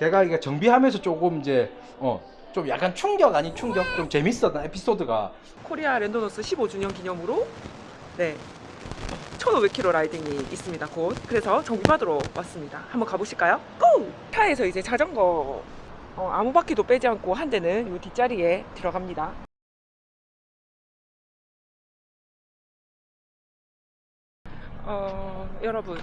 제가 이게 정비하면서 조금 이제 좀 약간 충격 아닌 충격, 좀 재밌었던 에피소드가 코리아 랜더노스 15주년 기념으로 1500km 라이딩이 있습니다. 곧. 그래서 정비받으러 왔습니다. 한번 가보실까요? 고! 차에서 이제 자전거 아무 바퀴도 빼지 않고 한 대는 이 뒷자리에 들어갑니다. 여러분,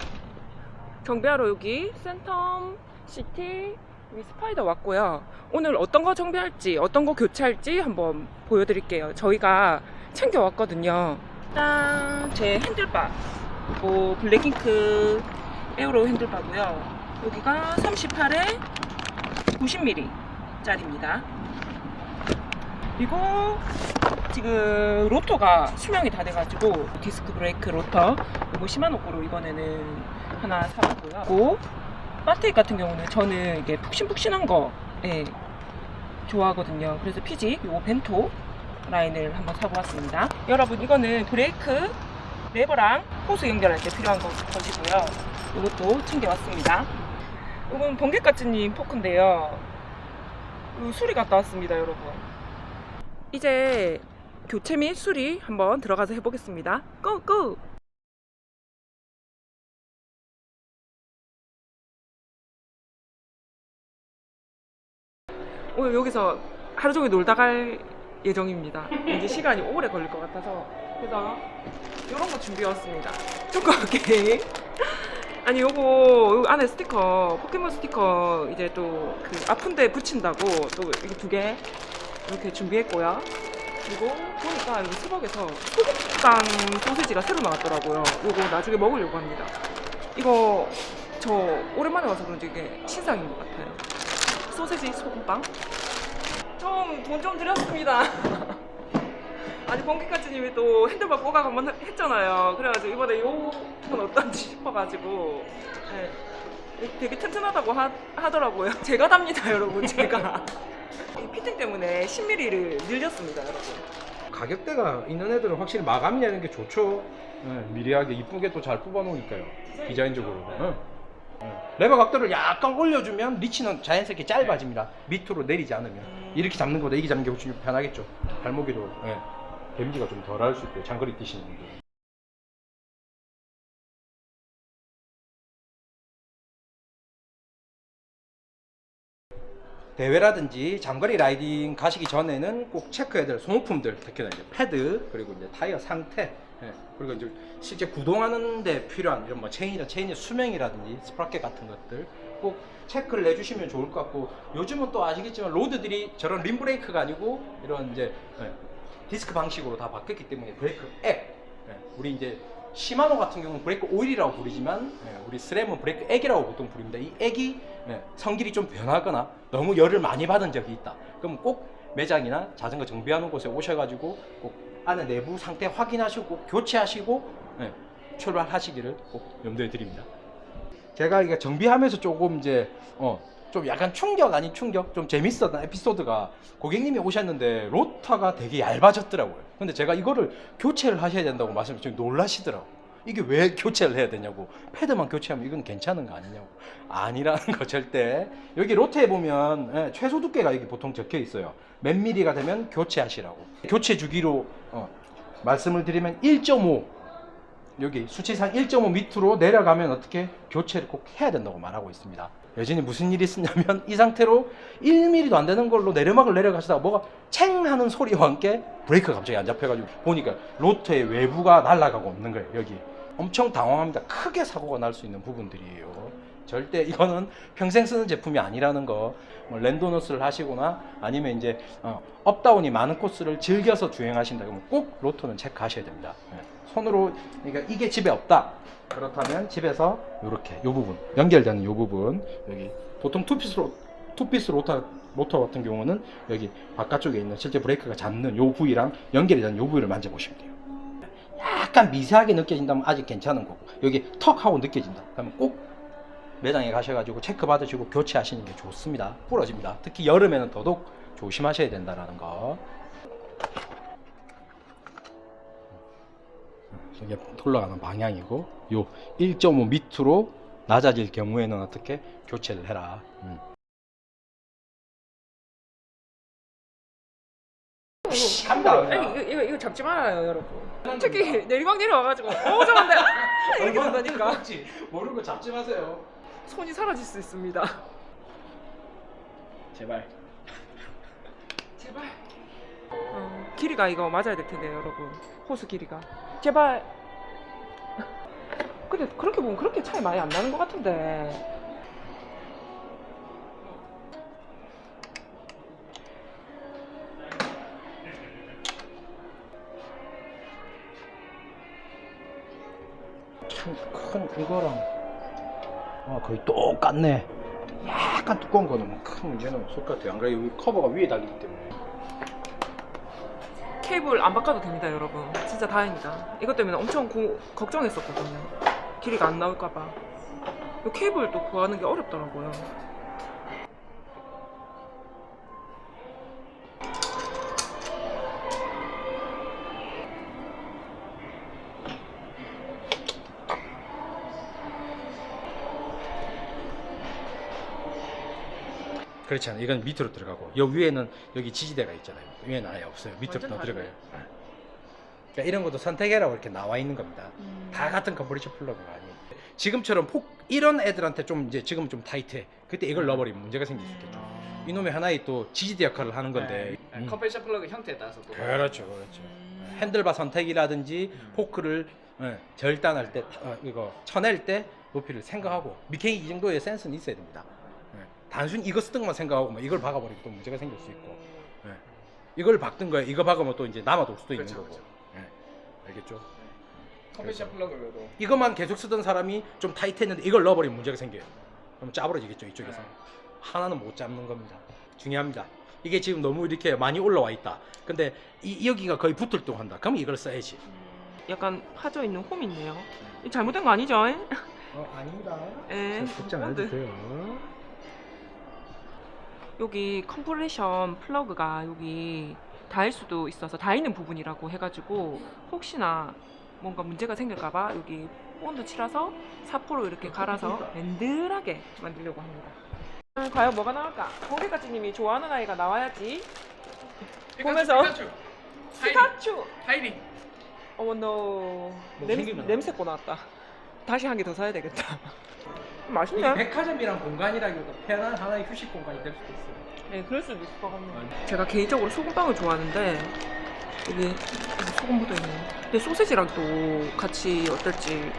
정비하러 여기 센텀 시티 여기 스파이더 왔고요. 오늘 어떤 거 정비할지 어떤 거 교체할지 한번 보여드릴게요. 저희가 챙겨왔거든요. 일단 제 핸들바 그리고 블랙잉크 에어로 핸들바고요. 여기가 38에 90mm 짜리입니다. 그리고 지금 로터가 수명이 다 돼가지고 디스크 브레이크 로터 이거 시마노 거로 이번에는 하나 사봤고요. 그리고 배터리 같은 경우는 저는 이게 푹신푹신한 거 좋아하거든요. 그래서 피지 요 벤토 라인을 한번 사보았습니다. 여러분, 이거는 브레이크 레버랑 호스 연결할 때 필요한 것이고요. 이것도 챙겨왔습니다. 이건 번개까치님 포크인데요. 수리 갔다 왔습니다, 여러분. 이제 교체 및 수리 한번 들어가서 해보겠습니다. 고고! 오늘 여기서 하루 종일 놀다 갈 예정입니다. 이제 시간이 오래 걸릴 것 같아서. 그래서 이런 거 준비해왔습니다. 조그맣게. 아니, 요거 안에 스티커, 포켓몬 스티커 이제 또 그 아픈데 붙인다고 또 이렇게 2개 이렇게 준비했고요. 그리고 보니까 여기 스벅에서 소금빵 소시지가 새로 나왔더라고요. 요거 나중에 먹으려고 합니다. 이거 저 오랜만에 와서 그런지 이게 신상인 것 같아요. 소세지 소금빵. 좀 돈 좀 들였습니다. 아니, 번개까지님이 또 핸들바 뽀각 한번 했잖아요. 그래가지고 이번에 요건 어떤지 싶어가지고 되게 튼튼하다고 하더라고요. 제가 답니다, 여러분. 제가 이 피팅 때문에 10mm를 늘렸습니다, 여러분. 가격대가 있는 애들은 확실히 마감이 되는 게 좋죠. 미리하게 이쁘게 또 잘 뽑아 놓으니까요. 디자인적으로. 레버 각도를 약간 올려주면 리치는 자연스럽게 짧아집니다. 밑으로 내리지 않으면. 이렇게 잡는 것보다 이렇게 잡는 게 훨씬 편하겠죠. 발목에도 데미지가 좀 덜 할 수 있고요. 장거리 뛰시는 분들. 대회라든지 장거리 라이딩 가시기 전에는 꼭 체크해야 될 소모품들, 특히나 이제 패드, 그리고 이제 타이어 상태, 그리고 이제 실제 구동하는 데 필요한 이런 뭐 체인의 수명이라든지 스프라켓 같은 것들 꼭 체크를 내주시면 좋을 것 같고, 요즘은 또 아시겠지만 로드들이 저런 림 브레이크가 아니고 이런 이제 디스크 방식으로 다 바뀌었기 때문에 브레이크 액, 우리 이제 시마노 같은 경우는 브레이크 오일이라고 부르지만 우리 스램은 브레이크 액이라고 보통 부릅니다. 이 액이 성질이 좀 변하거나 너무 열을 많이 받은 적이 있다. 그럼 꼭 매장이나 자전거 정비하는 곳에 오셔가지고 꼭 안에 내부 상태 확인하시고 꼭 교체하시고 출발하시기를 꼭 염두에 드립니다. 제가 이게 정비하면서 조금 이제 좀 약간 충격 아닌 충격, 좀 재밌었던 에피소드가, 고객님이 오셨는데 로터가 되게 얇아졌더라고요. 근데 제가 이거를 교체를 하셔야 된다고 말씀드렸더니 놀라시더라고요. 이게 왜 교체를 해야 되냐고. 패드만 교체하면 이건 괜찮은 거 아니냐고. 아니라는 거 절대. 여기 로터에 보면 최소 두께가 여기 보통 적혀 있어요. 몇 미리가 되면 교체하시라고. 교체 주기로 말씀을 드리면 1.5, 여기 수치상 1.5 밑으로 내려가면 어떻게 교체를 꼭 해야 된다고 말하고 있습니다. 여전히 무슨 일이 있었냐면 이 상태로 1mm도 안 되는 걸로 내리막을 내려가시다가 뭐가 챙 하는 소리와 함께 브레이크가 갑자기 안 잡혀가지고 보니까 로터의 외부가 날아가고 없는 거예요. 여기 엄청 당황합니다. 크게 사고가 날 수 있는 부분들이에요. 절대 이거는 평생 쓰는 제품이 아니라는 거. 뭐 랜도너스를 하시거나 아니면 이제 업다운이 많은 코스를 즐겨서 주행하신다 그러면 꼭 로터는 체크하셔야 됩니다. 손으로, 그러니까 이게 집에 없다 그렇다면 집에서 이렇게 이 부분 연결되는 이 부분, 여기 보통 투피스 로터 같은 경우는 여기 바깥쪽에 있는 실제 브레이크가 잡는 이 부위랑 연결이 되는 이 부위를 만져보시면 돼요. 약간 미세하게 느껴진다면 아직 괜찮은 거고, 여기 턱 하고 느껴진다 그러면 꼭 매장에 가셔가지고 체크 받으시고 교체하시는 게 좋습니다. 부러집니다. 특히 여름에는 더더욱 조심하셔야 된다는 거. 이게 돌아가는 방향이고, 요 1.5 밑으로 낮아질 경우에는 어떻게 교체를 해라. 간다. 이거 잡지 말아요, 여러분. 특히 내리막 내려와가지고 좋은데 이렇게 된다니까. 모르는 거 잡지 마세요. 손이 사라질 수 있습니다. 제발. 제발. 길이가 이거 맞아야 될 텐데 여러분. 호수 길이가. 제발. 근데 그렇게 보면 그렇게 차이 많이 안 나는 것 같은데. 참 큰 이거랑 거의 똑같네. 약간 두꺼운 거는 뭐큰 문제는 없을 것 같아요. 안 그래 여기 커버가 위에 달리기 때문에. 케이블 안 바꿔도 됩니다, 여러분. 진짜 다행이다. 이것 때문에 엄청 걱정했었거든요. 길이가 안 나올까봐. 이 케이블도 구하는 게 어렵더라고요. 그렇지 않아요. 이건 밑으로 들어가고 여 위에는 여기 지지대가 있잖아요. 위에는 아예 없어요. 밑으로 더 들어가요. 그러니까 이런 것도 선택해라고 이렇게 나와 있는 겁니다. 다 같은 컴프레셔 플러그가 아니에요. 지금처럼 이런 애들한테 좀 이제 지금 좀 타이트해. 그때 이걸 넣어버리면 문제가 생길 수 있겠죠. 이놈의 하나의 또 지지대 역할을 하는 건데. 컴프레셔 플러그 형태에 따라서 또 그렇죠. 핸들바 선택이라든지 포크를 절단할 때 이거 쳐낼 때 높이를 생각하고 미케닉 이 정도의 센스는 있어야 됩니다. 단순히 이거 쓰던만 생각하고 막 이걸 박아버리면 또 문제가 생길 수 있고, 이걸 박든 거에 이거 박으면 또 이제 남아돌 수도 있는 거고. 알겠죠? 컴프레셔 플러그도 이것만 계속 쓰던 사람이 좀 타이트했는데 이걸 넣어버리면 문제가 생겨요. 그럼 짜부러지겠죠, 이쪽에서. 하나는 못 잡는 겁니다. 중요합니다. 이게 지금 너무 이렇게 많이 올라와 있다. 근데 여기가 거의 붙을 동 한다. 그럼 이걸 써야지. 약간 파져 있는 홈이 있네요. 이 잘못된 거 아니죠? 아닙니다. 예. 걱정 안 해도 돼요. 여기 컴프레션 플러그가 여기 닿을 수도 있어서 닿이는 부분이라고 해가지고 혹시나 뭔가 문제가 생길까봐 여기 본드 칠해서 사포로 이렇게 갈아서 밴들하게 만들려고 합니다. 과연 뭐가 나올까? 고개까지님이 좋아하는 아이가 나와야지. 보면서 피카츄! 하이리 어머 노 생긴 거 냄새고 나왔다. 다시 한 개 더 사야 되겠다. 이게 맛있네. 백화점이랑 공간이라기보다 편한 하나의 휴식 공간이 될 수도 있어요. 네, 그럴 수도 있을 것 같네요. 제가 개인적으로 소금빵을 좋아하는데 여기 소금 묻어있네요. 근데 소세지랑 또 같이 어떨지.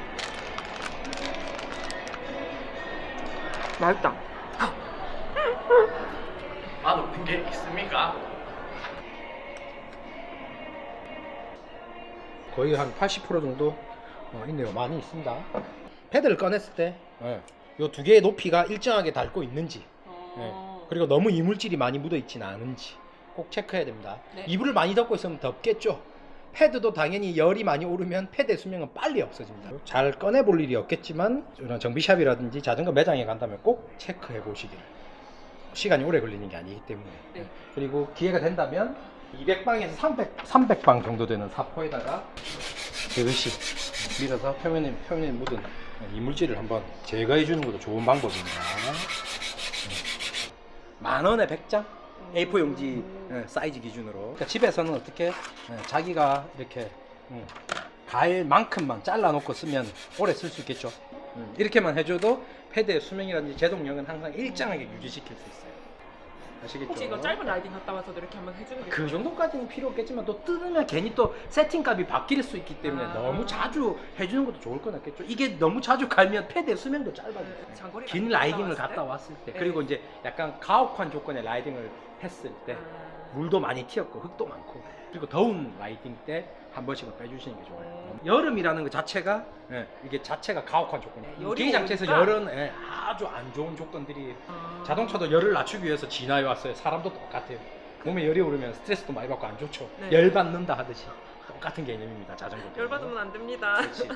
맛있다. 맛 높은 게 있습니까? 거의 한 80% 정도 있네요. 많이 있습니다. 패드를 꺼냈을 때 이 두 개의 높이가 일정하게 닳고 있는지, 그리고 너무 이물질이 많이 묻어 있지는 않은지 꼭 체크해야 됩니다. 네. 이불을 많이 덮고 있으면 덥겠죠. 패드도 당연히 열이 많이 오르면 패드의 수명은 빨리 없어집니다. 잘 꺼내볼 일이 없겠지만 이런 정비샵이라든지 자전거 매장에 간다면 꼭 체크해 보시길. 시간이 오래 걸리는 게 아니기 때문에. 네. 그리고 기회가 된다면 200방에서 300방 정도 되는 사포에다가 이것이 밀어서 표면에 묻은 이물질을 한번 제거해 주는 것도 좋은 방법입니다. 10,000원에 100장? A4 용지 사이즈 기준으로. 그러니까 집에서는 어떻게 자기가 이렇게 갈 만큼만 잘라 놓고 쓰면 오래 쓸 수 있겠죠. 이렇게만 해줘도 패드의 수명이라든지 제동력은 항상 일정하게 유지시킬 수 있어요. 아시겠죠? 혹시 이거 짧은 라이딩 갔다 와서도 이렇게 한번 해주는 게 그 정도까지는 필요 없겠지만 또 뜯으면 괜히 또 세팅값이 바뀔 수 있기 때문에 너무 자주 해주는 것도 좋을 건 없겠죠. 이게 너무 자주 갈면 패드의 수명도 짧아져요. 장거리 긴 라이딩을 갔다 왔을 때, 그리고 이제 약간 가혹한 조건의 라이딩을 했을 때 물도 많이 튀었고 흙도 많고, 그리고 더운 라이딩 때 한 번씩은 빼주시는 게 좋아요. 여름이라는 것 자체가 이게 자체가 가혹한 조건이에요. 열이 개인 장치에서 오니까? 열은 아주 안 좋은 조건들이. 자동차도 열을 낮추기 위해서 진화해 왔어요. 사람도 똑같아요. 몸에 열이 오르면 스트레스도 많이 받고 안 좋죠. 네. 열 받는다 하듯이 똑같은 개념입니다. 자전거. 열 받으면 안 됩니다. 그렇지.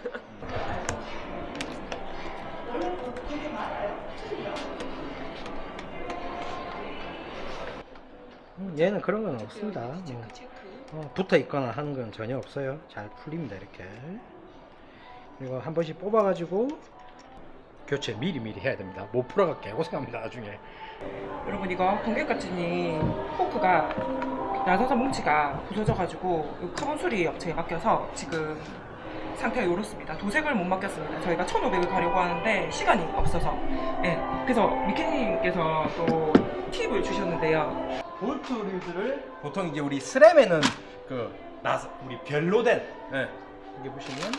얘는 그런 건 없습니다. 체크. 붙어 있거나 하는 건 전혀 없어요. 잘 풀립니다. 이렇게. 그리고 한 번씩 뽑아가지고 교체 미리미리 해야 됩니다. 못 풀어가 개고생합니다 나중에. 여러분 이거 번개까지니 포크가 나사선 뭉치가 부서져가지고 이 카본 수리 업체에 맡겨서 지금 상태가 이렇습니다. 도색을 못 맡겼습니다. 저희가 1,500을 가려고 하는데 시간이 없어서. 예. 그래서 미케님께서 또 팁을 주셨는데요. 볼트 류들을 보통 이제 우리 스램에는 그 우리 별로된 이게 보시면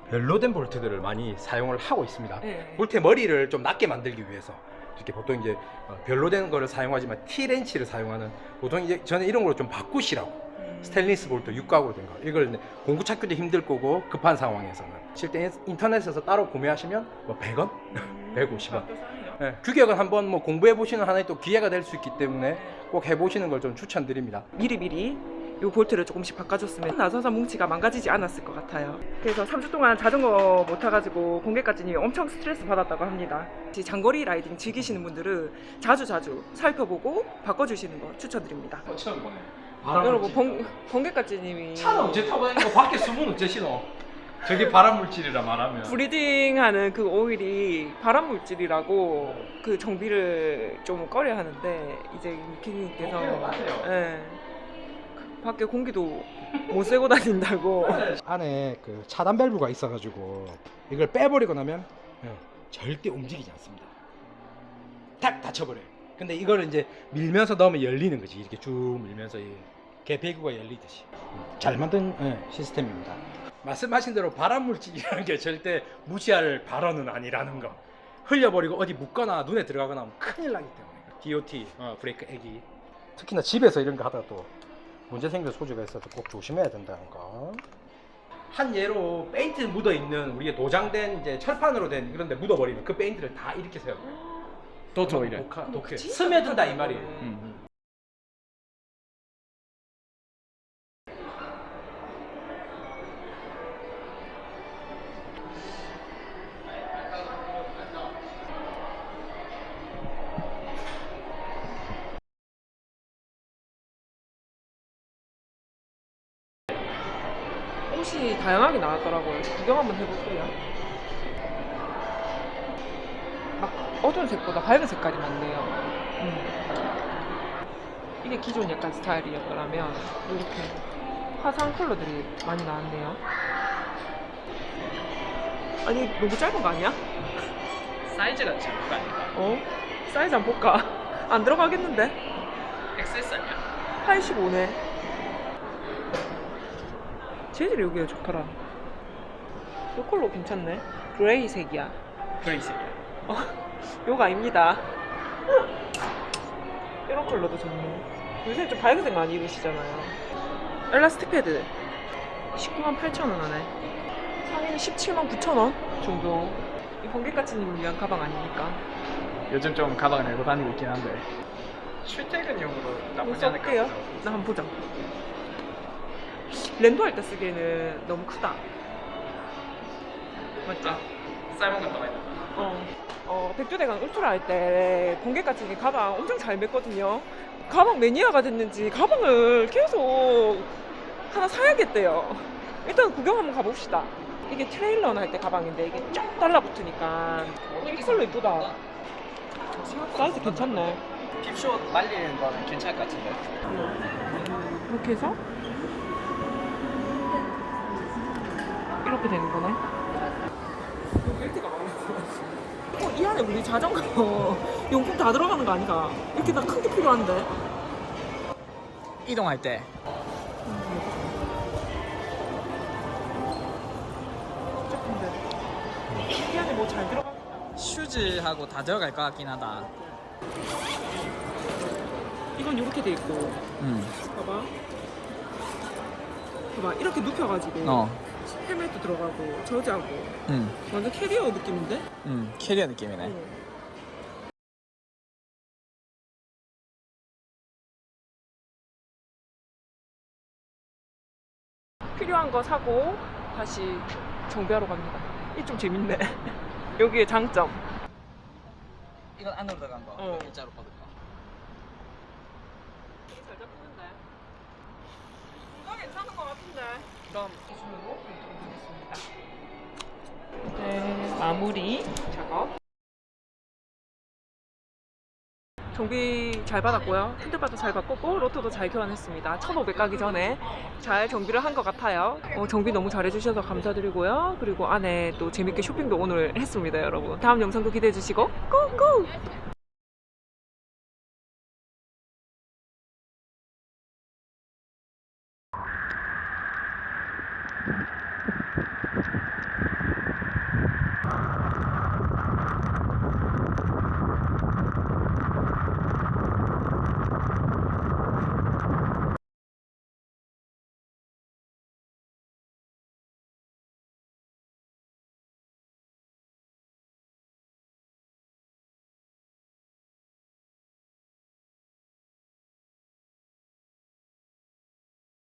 별로된 볼트들을 많이 사용을 하고 있습니다. 네. 볼트의 머리를 좀 낮게 만들기 위해서 이렇게 보통 이제 별로된 거를 사용하지만 T렌치를 사용하는 보통 이제 저는 이런 걸로 좀 바꾸시라고 스테인리스 볼트 육각으로 된 거 이걸 공구 찾기도 힘들 거고 급한 상황에서는 실제 인터넷에서 따로 구매하시면 뭐 100원, 150원 규격은 한번 뭐 공부해 보시는 하나의 또 기회가 될 수 있기 때문에 꼭 해보시는 걸 좀 추천드립니다. 미리미리 이 볼트를 조금씩 바꿔줬으면 나사선 뭉치가 망가지지 않았을 것 같아요. 그래서 3주 동안 자전거 못 타가지고 공개까지 엄청 스트레스 받았다고 합니다. 장거리 라이딩 즐기시는 분들은 자주 살펴보고 바꿔주시는 거 추천드립니다. 처음 보네. 여러분 번개까지님이 차는 언제 타고 다니고 밖에 숨은 언제 신어? 저게 발암 물질이라 말하면 브리딩하는 그 오일이 발암 물질이라고 그 정비를 좀 꺼려 하는데 이제 미키님께서 밖에 공기도 못 쐬고 다닌다고. 안에 그 차단 밸브가 있어가지고 이걸 빼버리고 나면 절대 움직이지 않습니다. 탁 닫혀버려요. 근데 이걸 이제 밀면서 넣으면 열리는 거지. 이렇게 쭉 밀면서 개폐구가 열리듯이 잘 만든 시스템입니다. 말씀하신 대로 발암물질이라는 게 절대 무시할 발언은 아니라는 거. 흘려버리고 어디 묻거나 눈에 들어가거나 하면 큰일 나기 때문에 DOT 브레이크 액이 특히나 집에서 이런 거 하다가 또 문제 생길 소지가 있어서 꼭 조심해야 된다는 거. 한 예로 페인트 묻어 있는 우리의 도장된 이제 철판으로 된 이런 데 묻어버리면 그 페인트를 다 이렇게 세요. 도트 오일을. 독해. 스며든다 이 말이에요. 옷이 다양하게 나왔더라고요. 구경 한번 해볼게요. 막 어두운 색보다 밝은 색깔이 많네요. 이게 기존 약간 스타일이었더라면 이렇게 화사한 컬러들이 많이 나왔네요. 아니 너무 짧은 거 아니야? 사이즈가 작은 거 아닌가? 사이즈 한번 볼까? 안 들어가겠는데? XS 아니야? 85네. 재질이 여기가 좋더라. 이 컬러 괜찮네. 그레이 색이야. 그레이색이야. 요거 아닙니다. 이런 컬러도 좋네. 요새 좀 밝은 색 많이 입으시잖아요. 엘라스틱 패드 198,000원 하네. 상의는 179,000원 정도. 이 번개까치님을 위한 가방 아닙니까? 요즘 좀 가방을 메고 다니고 있긴 한데 출퇴근용으로 나쁘지 않을 것 써볼게요. 같아요. 나 한번 보자. 랜도 할 때 쓰기에는 너무 크다. 맞죠? 삶은 건 너가 있다. 백두대간 울트라 할 때 번개까치니 가방 엄청 잘 맸거든요. 가방 매니아가 됐는지 가방을 계속 하나 사야겠대요. 일단 구경 한번 가봅시다. 이게 트레일러 할 때 가방인데 이게 쫙 달라붙으니까 이 컬러 이쁘다. 사이즈 괜찮네. 딥숏 말리는 거는 괜찮을 것 같은데. 이렇게 해서 이렇게 되는 거네. 벨트가 마음에 들어. 이 안에 우리 자전거 용품 다 들어가는 거 아닌가? 이렇게 다 큰 게 필요한데. 이동할 때 진짜 큰데. 이 안에 뭐 잘 들어가? 슈즈하고 다 들어갈 것 같긴 하다. 이건 이렇게 돼 있고. 봐봐. 봐봐 이렇게 눕혀가지고 헬멧도 들어가고 저지하고 완전 캐리어 느낌인데? 캐리어 느낌이네. 필요한 거 사고 다시 정비하러 갑니다. 이 좀 재밌네. 여기에 장점. 이건 안으로 들어간 거. 어. 일자로 뻗은 거. 잘 잡히는데. 이거 괜찮은 거 같은데. 그럼 네, 마무리 작업. 정비 잘 받았고요. 핸들바도 잘 바꿨고 로터도 잘 교환했습니다. 1500 가기 전에 잘 정비를 한 것 같아요. 정비 너무 잘해주셔서 감사드리고요. 그리고 안에 또 재밌게 쇼핑도 오늘 했습니다, 여러분. 다음 영상도 기대해 주시고 꾹꾹!